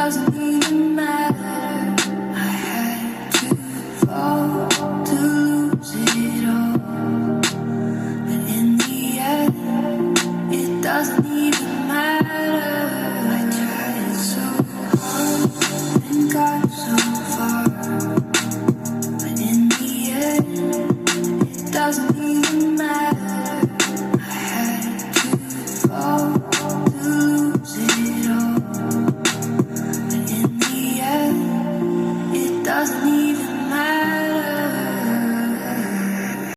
doesn't even matter. I had to fall to lose it all. But in the end, it doesn't even matter. I tried so hard and got so far. But in the end, it doesn't even matter. I had to fall to lose it all. But in the end, it doesn't